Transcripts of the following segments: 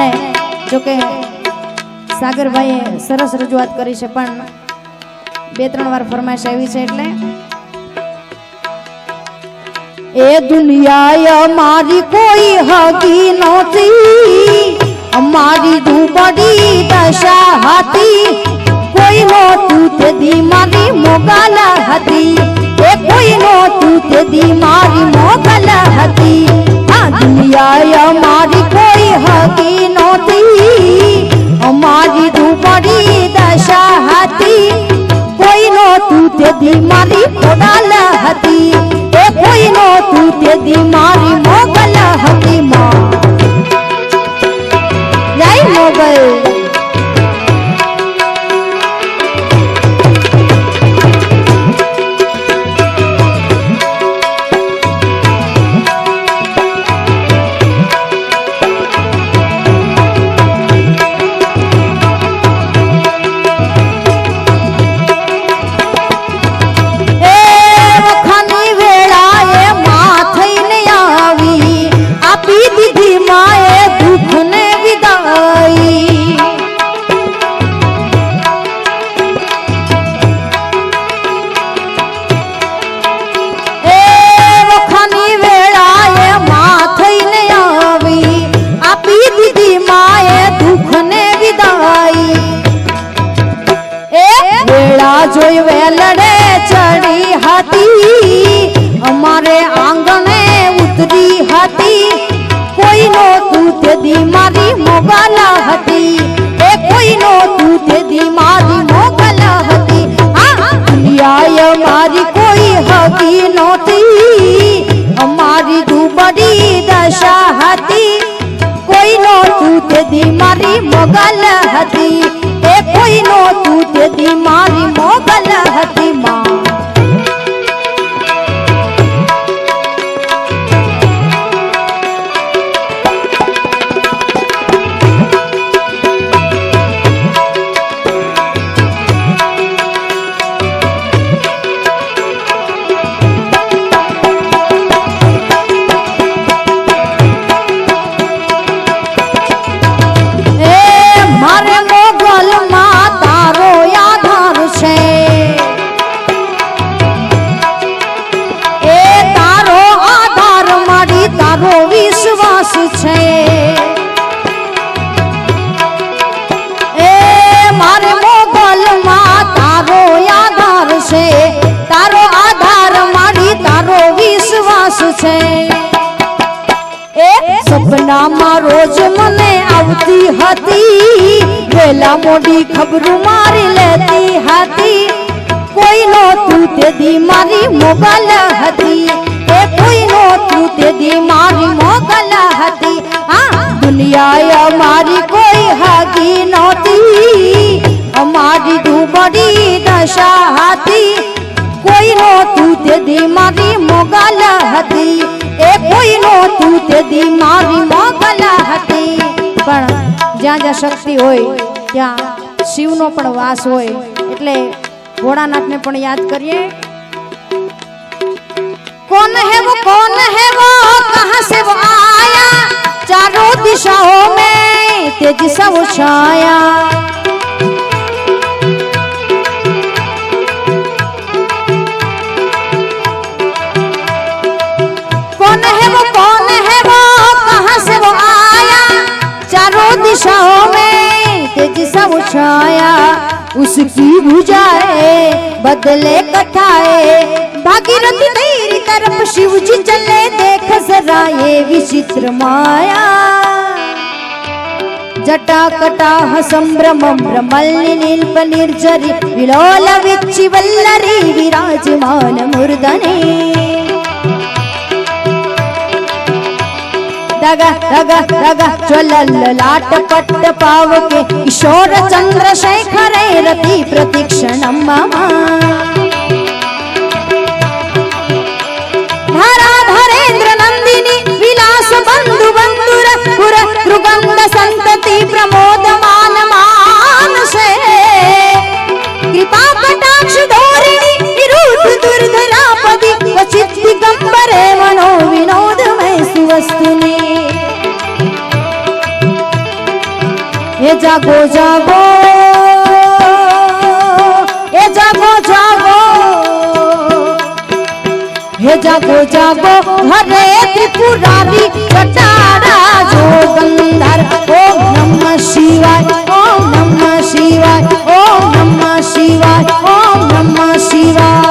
અને જો કે સાગરભાઈએ સરસ રજૂઆત કરી છે, પણ 2-3 વાર ફરમાઈશ આવી છે એટલે એ દુનિયા અમારી કોઈ હકી નહોતી, અમારી દુબળી દશા હતી, કોઈ નહોતું તે દી મારી મોગલ હતી, એ કોઈ નહોતું તે દી મારી મોગલ હતી. આ દુનિયા અમારી કોઈ હકી નહોતી, અમારી દુબળી દશા હતી, કોઈ નહોતું તે દી મારી મોગલ હતી, એ કોઈ નહોતું તે દી મારી મોગલ હતી. માં જય મોગલ. જોઈ વેલડે ચડી હતી, અમારે આંગણે ઉતરી હતી, કોઈ નહોતું તે દી મારી મોગલ હતી, એ કોઈ નહોતું તે દી મારી મોગલ હતી. આ દુનિયા અમારી કોઈ હકી નહોતી, અમારી દુબળી દશા હતી, કોઈ નહોતું તે દી મારી મોગલ હતી, એ કોઈ નહોતું તે દી મારી મોગલ હતી. માં વિશ્વાસ છે, એ મારે મોગલમાં તારો આધાર છે, તારો આધાર મારી તારો વિશ્વાસ છે. એ સપનામાં રોજ મને આવતી હતી, વેલા મોડી ખબરું મારી લેતી હતી, કોઈ નહોતું તે દી મારી મોગલ હતી, એ કોઈ નહોતું તે દી મારી મોગલ હતી. આ દુનિયા અમારી કોઈ હકી નહોતી, અમારી દુબળી દશા હતી, કોઈ નહોતું તે દી મારી મોગલ હતી, એ કોઈ નહોતું તે દી મારી મોગલ હતી. પણ જ્યાં જ્યાં શક્તિ હોય ત્યાં શિવનો પણ વાસ હોય, એટલે ભોળાનાથને પણ યાદ કરીએ. कौन है वो कहाँ से वो आया, चारों दिशाओं में तेज सा वो छाया. कौन है वो कहाँ से वो आया, चारों दिशाओं में तेज सा वो छाया. उसकी भुजाए बदले कथाए, भागीरथी तेरी तरफ शिव जी चले, देख जरा ये विचित्र माया. जटा कटाह संभ्रमं भ्रमल्लि नील्प निर्झरि, विलोल विच्छि वल्लरी विराजमान मूर्धने. दगा दगा दगा ज्वलल लाट पट्ट पावके, किशोर चंद्रशेखरे रति प्रतीक्षणं मम. धरेन्द्र नंदिनी विलास बंधु बंधुर पुर त्रुगंध संतति प्रमोदमान मानसे. कृपा कटाक्ष धोरिणी निरुद्ध दुर्धरापदि, क्वचित् दिगंबरे मनो विनोदमय सुवस्तुनि. એ જાગો જાગો એ જાગો જાગો હે જાગો જાગો હરે ત્રિપુરારી કટારા જોગંદર ઓમ નમઃ શિવાય ઓમ નમઃ શિવાય ઓમ નમઃ શિવાય ઓમ નમઃ શિવાય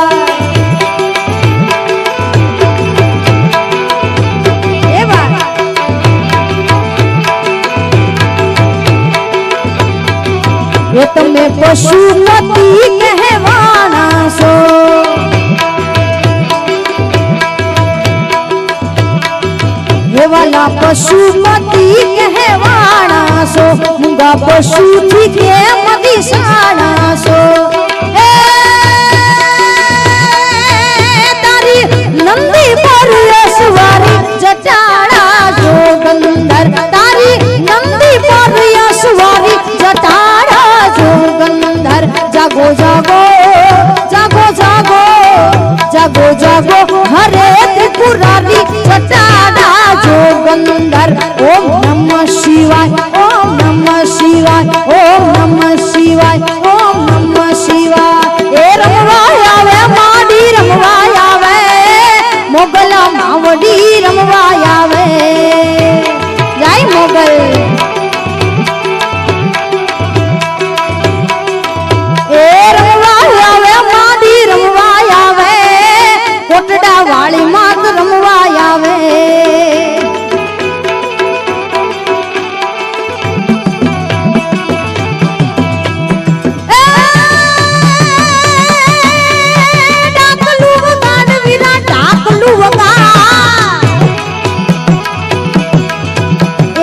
ये तुम्हें पशुपति कहवाना सो ये वाला पशुपति कहवाना सो मुंगा पशु थी के मदिसाना सो तारी नंदी पर यशवारी जटाड़ा जोगंदर तारी नंदी पर यशवारी जटाड़ा जोगंदर जागो जागो जागो जागो जागो जागो हरे त्रिपुरारी जटाड़ा जोगंदर ओम नमः शिवाय ओम नमः शिवाय ओम नमः शिवाय ओम नमः शिवाय ए रमवाय आवे माडी रमवाय आवे मोगला मावडी रमवाय आवे जय मोगल कोटड़ा वाली मात रमवाय आवे डाकलू वगाड़ वीरा डाकलू वगाड़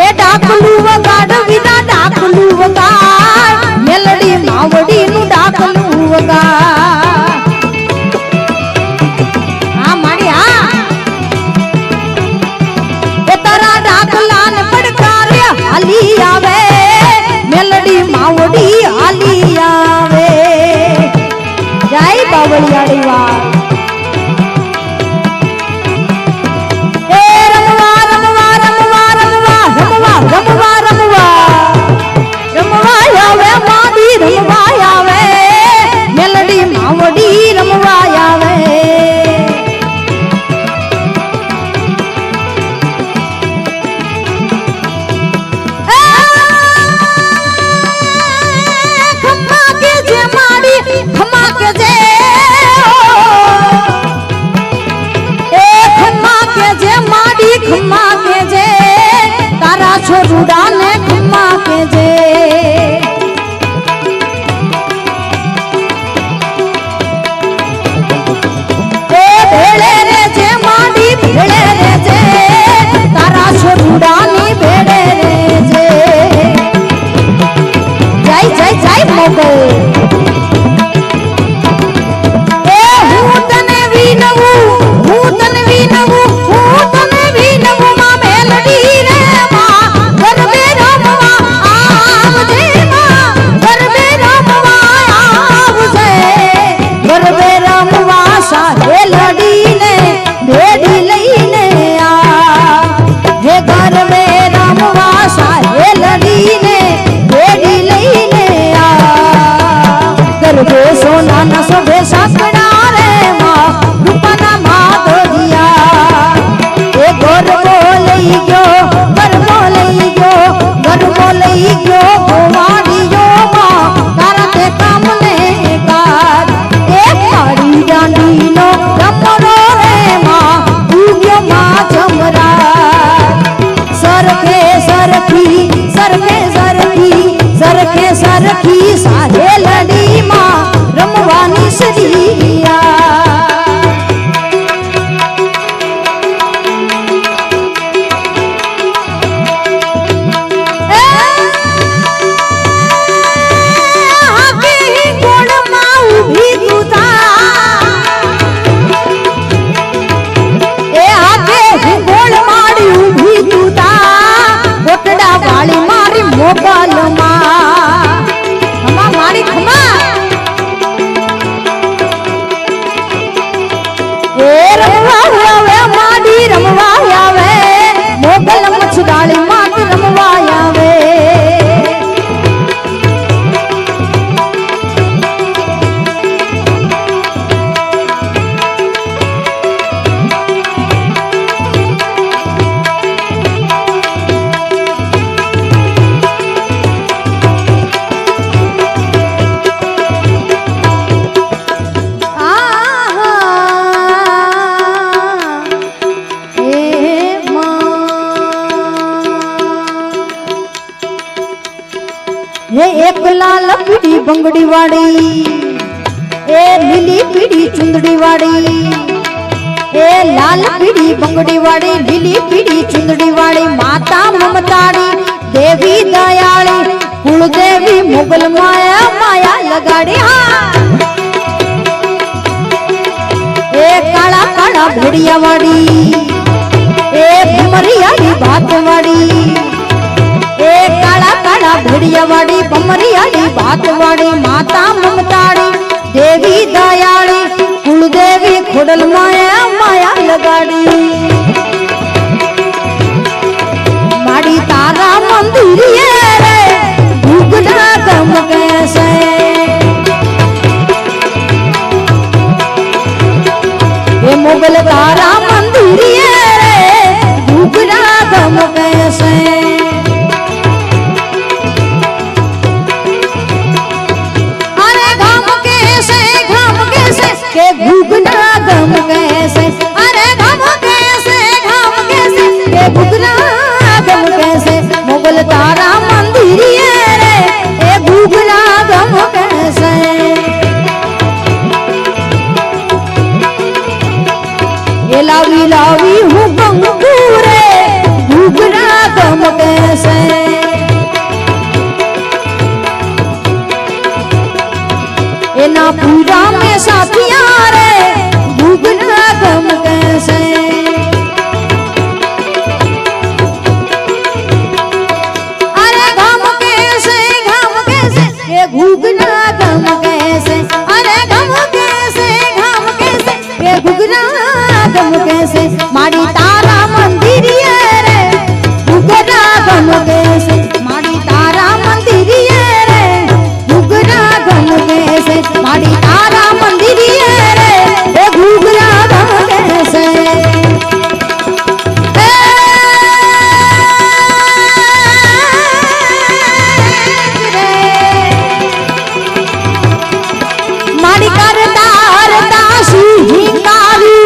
ए डाकलू वगाड़ वीरा डाकलू वगाड़ मेलडी मावडी नु डाकलू वगाड़ आली आवे मेलडी मावडी आली आवे जय बावळियाड़ी वाल ए रमवा रमवा रमवा रमवा रमवा रमवा रमवा रमवा आवे मादी रमवा आवे मेलडी मावडी रमवा आवे खम्मा के जे तारा छोरुड़ा ने खम्मा के जे ए भेड़े रे जे माडी भेड़े रे जे तारा छोरुड़ा ने भेड़े रे जे जय जय जय मोगल ए हूँ तने वीनवू हूँ तने वीनवू सोना न सोभे साकड़ा रे माँ रूपना माधोरिया ए गोर बोलई गयो गर बोलई गयो गर बोलई गयो गोवाड़ियो माँ करते काम ने कार ए मारी डांडी नो रमरो रे माँ उग्यो माँ चमरा सरखे सरखी सरखे सरखी सरखे सरखी साहे लड़ी माँ रमवानी सरिया वाली मारी मोबाइल माँ मारी खमा हे एक लाल पीड़ी बंगड़ी वाड़ी ए लीली पीड़ी चुंदड़ी वाड़ी ए लाल पीड़ी बंगड़ी वाड़ी लीली पीड़ी चुंदड़ी वाड़ी माता ममताड़ी देवी दयाली कुलदेवी मुगल माया माया लगाड़ी हाँ ए काला काला भेड़िया वाड़ी ए भमरियाड़ी बात वाड़ी ए काला काला भेड़िया वाड़ी भमरियाड़ी बात वाड़ी माता ममताड़ी देवी दयाली कुलदेवी खुडल माया माया लगाड़ी माड़ी तारा मंदिर रे भूगड़ा गम कैसे ये मुगल तारा मंदिर रे भूगड़ा गम कैसे के भूगना गम कैसे अरे गम कैसे के भूगना गम कैसे मुगल तारा मंदिर रे ए भूगना गम कैसे ये लावी लावी हूँ गंगू रे भूगना गम कैसे ये ना पूरा में साथिया रे भूगना गम कैसे अरे गम कैसे ये भूगना गम कैसे अरे गम कैसे ये भूगना गम कैसे माड़ी तारा मंदिर रे भूगना गम कैसे माड़ी तारा मंदिर रे भूगना गम कैसे माड़ी तारा मंदिर रे ए भूगना गम कैसे माड़ी करतार दासी हिंगारी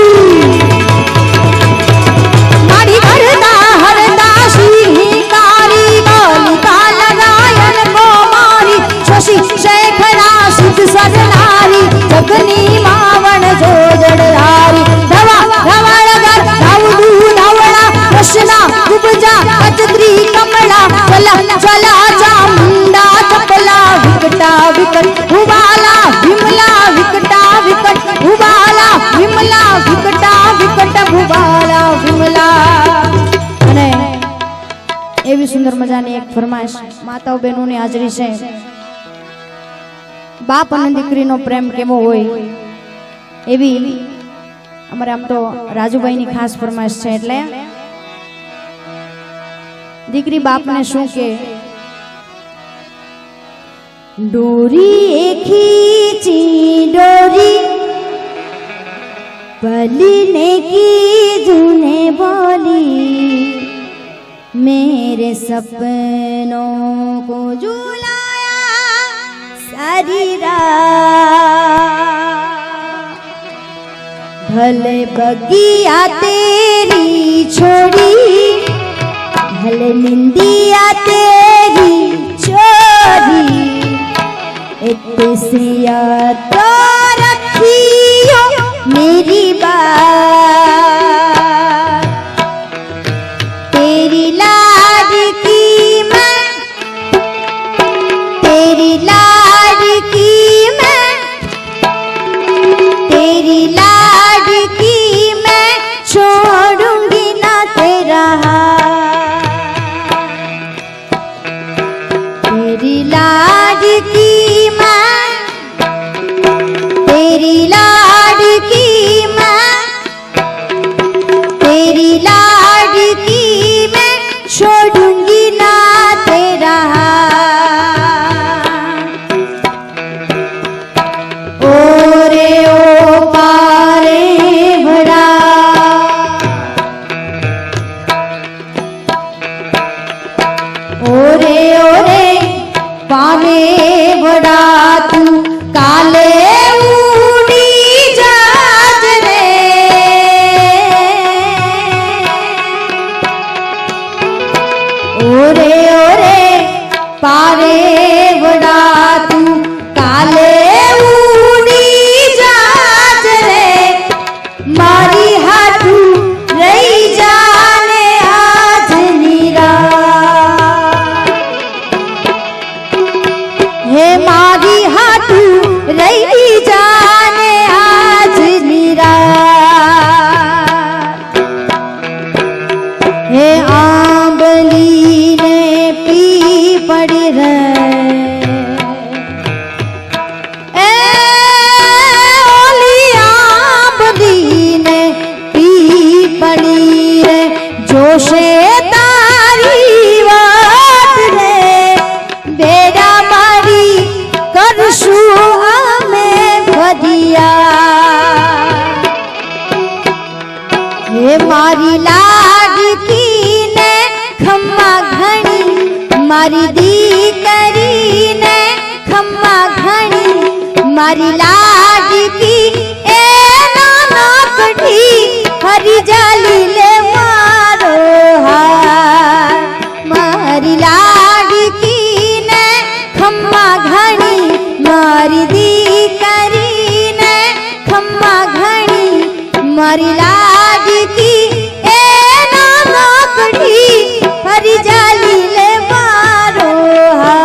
माड़ी करतार दासी हिंगारी गोली काल रायन को मारी शशि शेखरा सिद्ध सरनारी जगनी मावन जो जड़हारी धवा धवड़गर धावडू धावड़ा कृष्णा कुबजा कचद्री कमला चला चला चामुंडा चपला विकटा विकट उबाला विमला विकटा विकट उबाला विमला विकटा विकट उबाला विमला અને એવી સુંદર મજાની એક ફરમાઈશ માતાઓ બહેનોની હાજરી છે બાપ અને દીકરીનો પ્રેમ કેવો હોય એવી અમારે આમ તો રાજુભાઈની ખાસ ફરમાઈશ છે એટલે દીકરી બાપને શું કે डोरी खींची डोरी पलने की जूने बोली मेरे सपनों को झुलाया सारी रात भले बगिया तेरी छोड़ी भले निंदिया तेरी चोरी एक सिया तो रखियो मेरी बात तेरी लाडकी मैं तेरी लाडकी मैं तेरी लाडकी मैं छोड़ूंगी ना तेरा हाथ तेरी लाडकी तेरी लाडकी मैं तेरी लाडकी मैं छोड़ूंगी ना तेरा हाथ ओ रे ओ पारे भरा ओ रे पावे भरा तू काले पावे पड़ी रे ए ओलिया बदी ने पी पड़ी रे जोशे तारी वाट रे बेड़ा मारी करशु हमें भदिया ये मारी लाडकी ने खम्मा घणी मारी दीकरी ने खम्मा घणी मारी लाडकी ए नाना कठी हरी जाली ले मारो हार मारी लाडकी ने खम्मा घणी मारी दीकरी ने खम्मा घणी मारी लाडकी ए नाना कठी हरी जाली ले मारो हार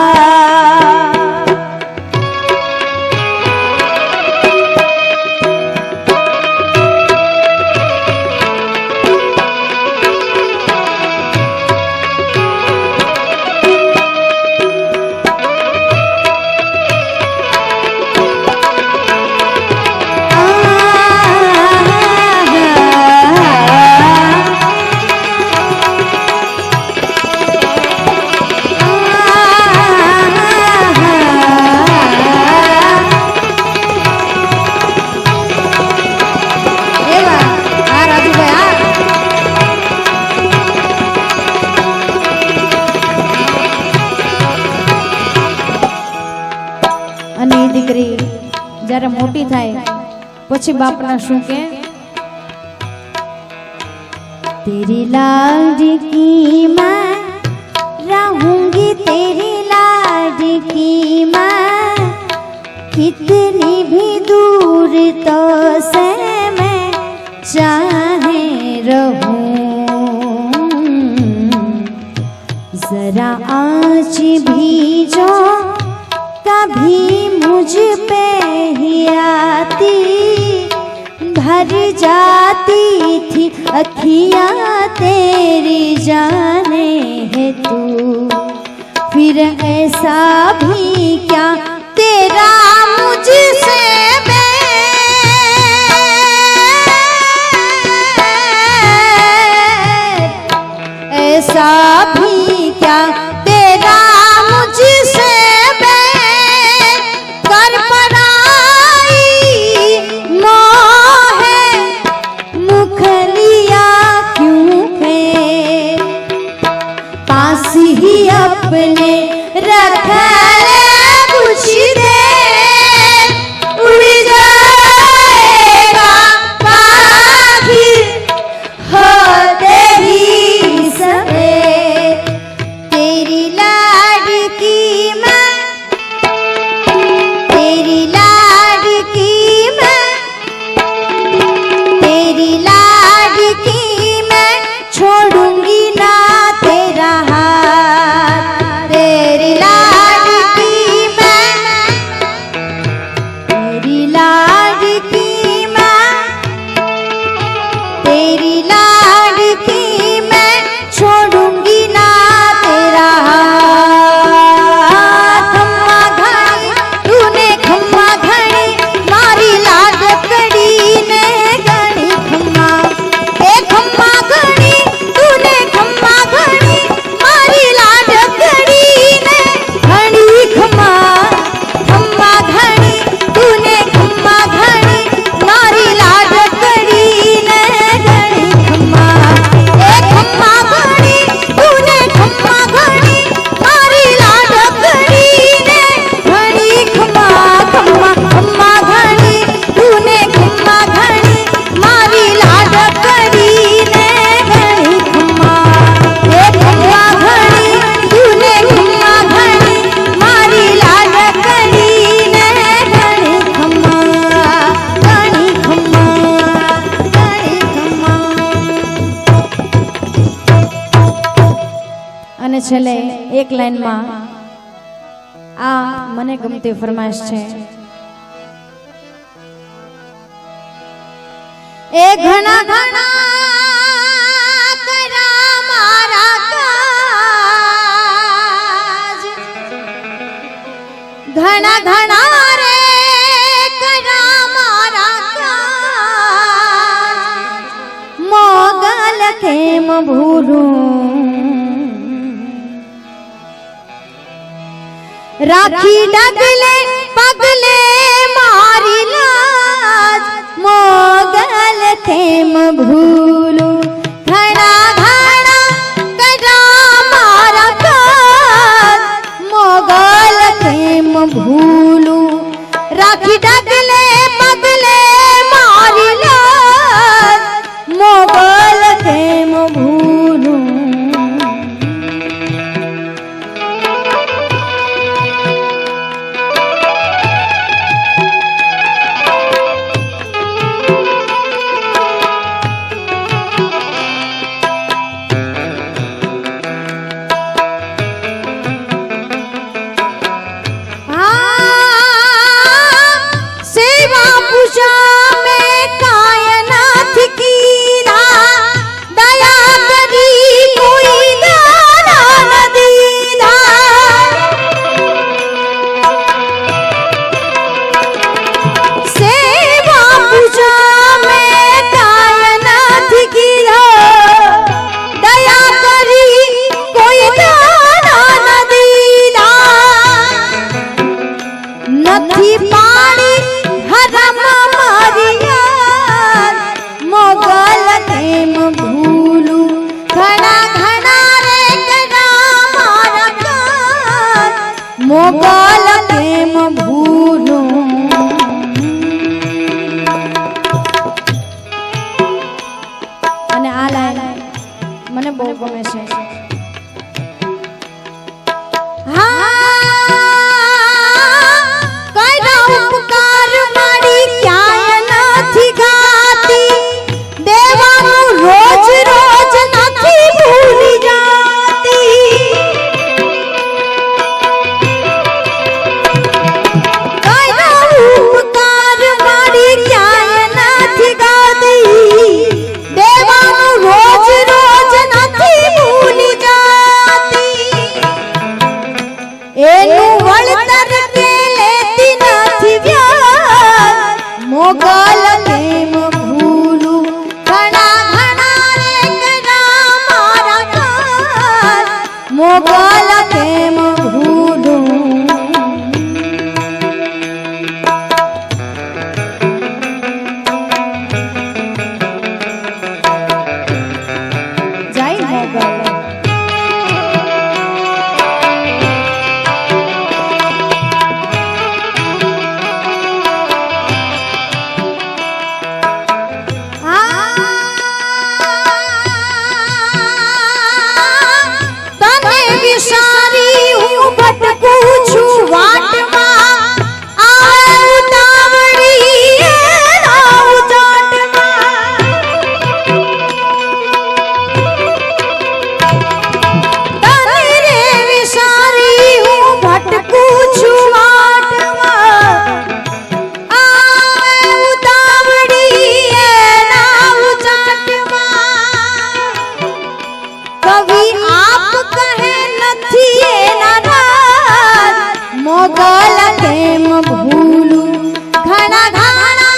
અને એ દીકરી જ્યારે મોટી થાય પછી બાપના શું કે तेरी लाडकी मैं रहूंगी तेरी लाडकी मैं कितनी भी दूर तो से मैं चाहे रहूं जरा आँच भी जो कभी मुझ पे ही आती भर जाती थी अखियाँ तेरी जाने है तू फिर ऐसा भी क्या तेरा मुझसे ऐसा भी क्या तेरा मुझसे कर पराई मोह मुखलिया क्यों है पास ही अपने रख ले कुछ दे उड़ जाएगा आखिर होते ही समय तेरी लाडकी मैं तेरी लाडकी मैं तेरी लाडकी मैं छोड़ूंगी ना तेरा हाथ तेरी लाडकी मैं तेरी लाडकी मैं तेरी लाडकी मैं छोड़ूंगी ना तेरा हाथ खम्मा घणी तूने खम्मा घणी मारी लाडकड़ी ने घणी खम्मा ए खम्मा घणी तूने खम्मा घणी मारी लाडकड़ी ने घणी खम्मा खम्मा घणी तूने खम्मा घणी मारी लाडकड़ी ने घणी खम्मा ए खम्मा घणी तूने खम्मा घणी मारी लाडकड़ी ने घणी खम्मा खम्मा खम्मा घणी तूने खम्मा घणी मारी लाडकड़ी ने घणी खम्मा ए खम्मा घणी तूने खम्मा घणी मारी लाडकड़ी ने घणी खम्मा घणी खम्मा घणी खम्मा અને છેલ્લે એક લાઈનમાં આ મને ગમતી ફરમાઈશ છે એ ઘણા ઘણા કરા મારા કાજ घना घना रे करा मारा काज, मोगल केम भूलूं, राखी डगले पगले मारी लाज, मोगल केम भूलूं, घना घना करा मारा काज, मोगल केम भूलूं, राखी डगले पगले मारी लाज, मोगल केम भूलूं। मोगल केम भूलूं, અને આ લાઈન મને બહુ ગમે છે. मोगल केम भूलूं, घना घना रे करा मारा काज, मोगल केम भूलूं. जय मोगल. मोगल केम भूलूं, घना घना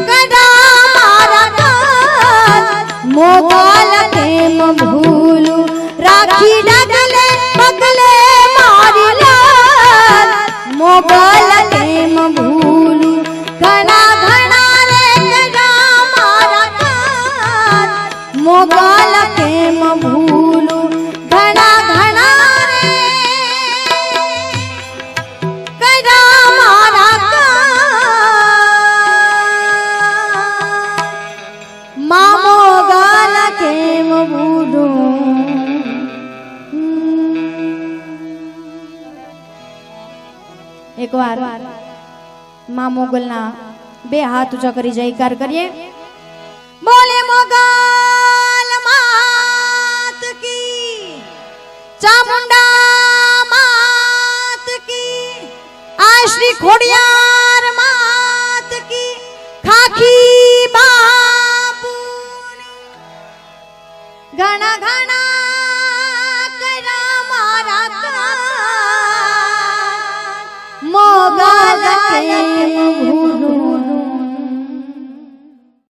करा मारा काज, मोगल केम भूलूं, राखी डगले पगले मारी लाज, मोगल केम भूलूं, घना घना रे करा मारा काज, मोगल केम भूलूं, घना घना मोगल केम भूलूं. एक बार मां मोगलना બે હાથ ઊંચા કરી જયકાર કરીએ. બોલે મોગલ માત કી, ચામુંડા માત કી, આ શ્રી ખોડિયાર માત કી, ખાખી